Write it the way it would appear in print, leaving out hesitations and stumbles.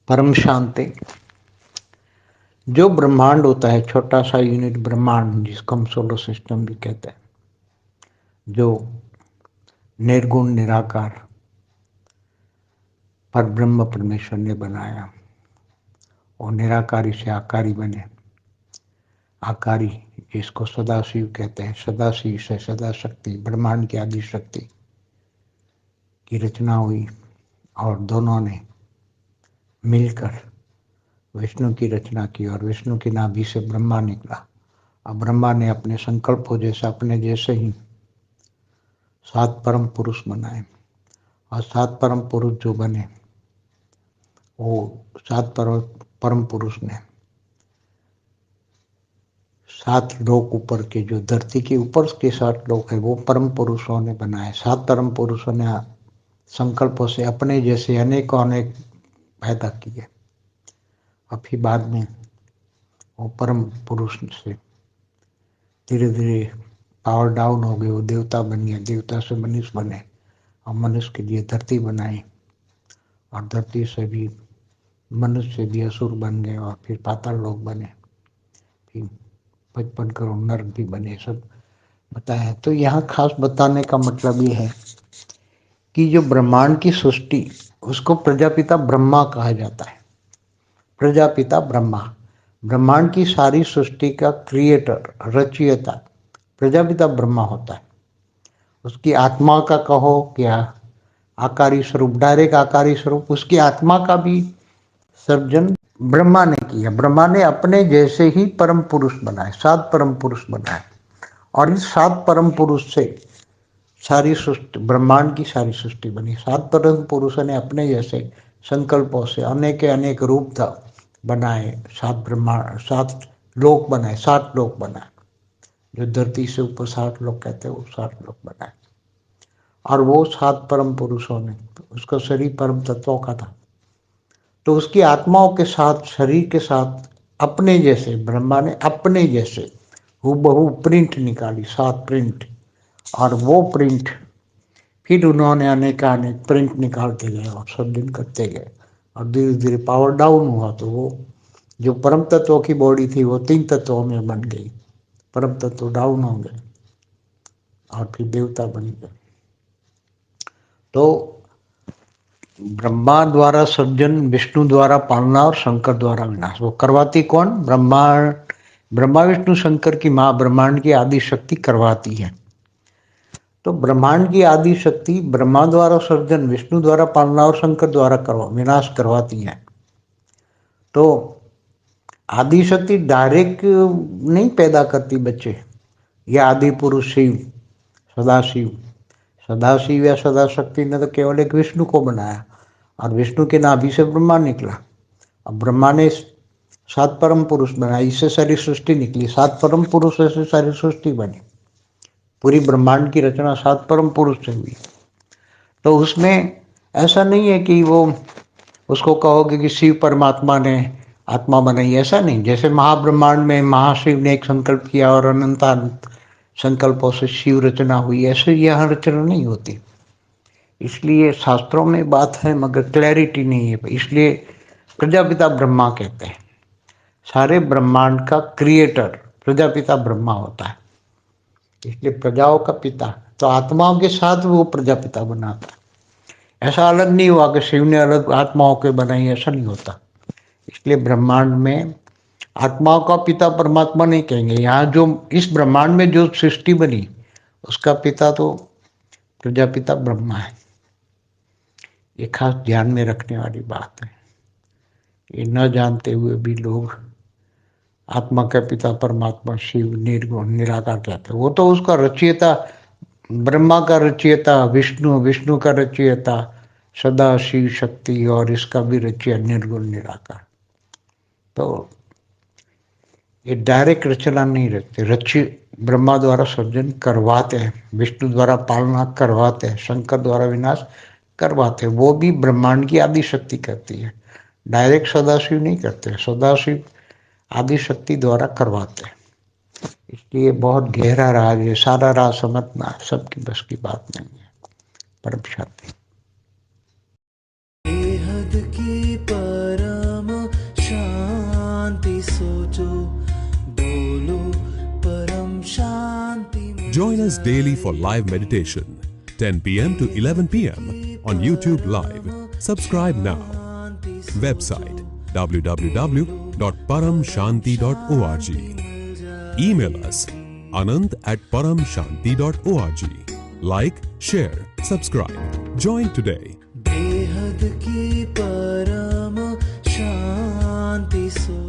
परम शांति। जो ब्रह्मांड होता है, छोटा सा यूनिट ब्रह्मांड जिसको हम सोलर सिस्टम भी कहते हैं, जो निर्गुण निराकार पर ब्रह्म परमेश्वर ने बनाया और निराकारी से आकारी बने। आकारी जिसको सदाशिव कहते हैं, सदाशिव से सदा शक्ति, ब्रह्मांड की आदि शक्ति की रचना हुई और दोनों ने मिलकर विष्णु की रचना की और विष्णु की नाभि से ब्रह्मा निकला। अब ब्रह्मा ने अपने संकल्पों जैसे अपने जैसे ही 7 परम पुरुष बनाए और 7 परम पुरुष जो बने वो 7 परम पुरुष ने 7 लोक ऊपर के, जो धरती के ऊपर के 7 लोक है, वो परम पुरुषों ने बनाए। 7 परम पुरुषों ने संकल्पों से अपने जैसे अनेकों अनेक पैदा किए। और फिर बाद में वो परम पुरुष से धीरे धीरे पावर डाउन हो गई, वो देवता बन गए, देवता से मनुष्य बने और मनुष्य के लिए धरती बनाई और धरती से भी मनुष्य से भी असुर बन गए और फिर पाताल लोक बने, फिर 55 करोड़ नरक भी बने, सब बताया है। तो यहाँ खास बताने का मतलब ये है कि जो ब्रह्मांड की सृष्टि, उसको प्रजापिता ब्रह्मा कहा जाता है। प्रजापिता ब्रह्मा, ब्रह्मांड की सारी सृष्टि का क्रिएटर, रचयिता प्रजापिता ब्रह्मा होता है। उसकी आत्मा का कहो क्या आकारी स्वरूप, डायरेक्ट आकारी स्वरूप, उसकी आत्मा का भी सर्जन ब्रह्मा ने किया। ब्रह्मा ने अपने जैसे ही परम पुरुष बनाए, 7 परम पुरुष बनाए और इस 7 परम पुरुष से सारी सृष्टि, ब्रह्मांड की सारी सृष्टि बनी। 7 परम पुरुषों ने अपने जैसे संकल्पों से अनेक अनेक रूप था बनाए, 7 ब्रह्मांड, 7 लोक बनाए, 7 लोक बनाए। जो धरती से ऊपर 7 लोक कहते हैं, वो 7 लोक बनाए। और वो 7 परम पुरुषों ने, उसका शरीर परम तत्वों का था, तो उसकी आत्माओं के साथ, शरीर के साथ अपने जैसे ब्रह्मा ने अपने जैसे हूबहू प्रिंट निकाली, 7 प्रिंट। और वो प्रिंट फिर उन्होंने अनेक प्रिंट निकालते गए और सब दिन करते गए और धीरे धीरे पावर डाउन हुआ तो वो जो परम तत्वों की बॉडी थी वो 3 तत्वों में बन गई। परम तत्व डाउन हो गए और फिर देवता बन गए। तो ब्रह्मा द्वारा सृजन, विष्णु द्वारा पालना और शंकर द्वारा विनाश। वो करवाती कौन? ब्रह्मा विष्णु शंकर की माँ ब्रह्मांड की आदि शक्ति करवाती है। तो ब्रह्मांड की आदि शक्ति ब्रह्मा द्वारा सृजन, विष्णु द्वारा पालना और शंकर द्वारा विनाश करवाती है। तो आदि शक्ति डायरेक्ट नहीं पैदा करती बच्चे। यह आदि पुरुष शिव, सदाशिव, सदाशिव या सदा शक्ति ने तो केवल एक विष्णु को बनाया और विष्णु के नाभि से ब्रह्मा निकला। अब ब्रह्मा ने 7 परम पुरुष बनाए, इससे सारी सृष्टि निकली। 7 परम पुरुष से सारी सृष्टि बनी। पूरी ब्रह्मांड की रचना 7 परम पुरुष से हुई। तो उसमें ऐसा नहीं है कि वो उसको कहोगे कि शिव परमात्मा ने आत्मा बनाई, ऐसा नहीं। जैसे महाब्रह्मांड में महाशिव ने एक संकल्प किया और अनंत संकल्पों से शिव रचना हुई, ऐसे यह रचना नहीं होती। इसलिए शास्त्रों में बात है मगर क्लैरिटी नहीं है, इसलिए प्रजापिता ब्रह्मा कहते हैं। सारे ब्रह्मांड का क्रिएटर प्रजापिता ब्रह्मा होता है, इसलिए प्रजाओं का पिता। तो आत्माओं के साथ वो प्रजापिता बनाता है। ऐसा अलग नहीं हुआ कि शिव ने अलग आत्माओं के बनाई, ऐसा नहीं होता। इसलिए ब्रह्मांड में आत्माओं का पिता परमात्मा नहीं कहेंगे। यहाँ जो इस ब्रह्मांड में जो सृष्टि बनी उसका पिता तो प्रजापिता ब्रह्मा है। ये खास ध्यान में रखने वाली बात है। ये न जानते हुए भी लोग आत्मा का पिता परमात्मा शिव निर्गुण निराकार कहते हैं। वो तो उसका रचयिता ब्रह्मा का रचयिता विष्णु, विष्णु का रचयिता सदा शिव शक्ति और इसका भी रचयिता निर्गुण निराकार। तो ये डायरेक्ट रचना नहीं रहती, रचि ब्रह्मा द्वारा सृजन करवाते हैं, विष्णु द्वारा पालना करवाते हैं, शंकर द्वारा विनाश करवाते हैं। वो भी ब्रह्मांड की आदि शक्ति करती है, डायरेक्ट सदाशिव नहीं करते। सदाशिव आदि शक्ति द्वारा करवाते हैं। इसलिए बहुत गहरा राज है, सारा राज समझना सबकी बस की बात नहीं है। परम शांति। Join us daily for live meditation, 10 p.m. to 11 p.m. on YouTube Live. Subscribe now. Website www.paramshanti.org. Email us anant@paramshanti.org. Like, share, subscribe. Join today. बेहद की परम शांति सो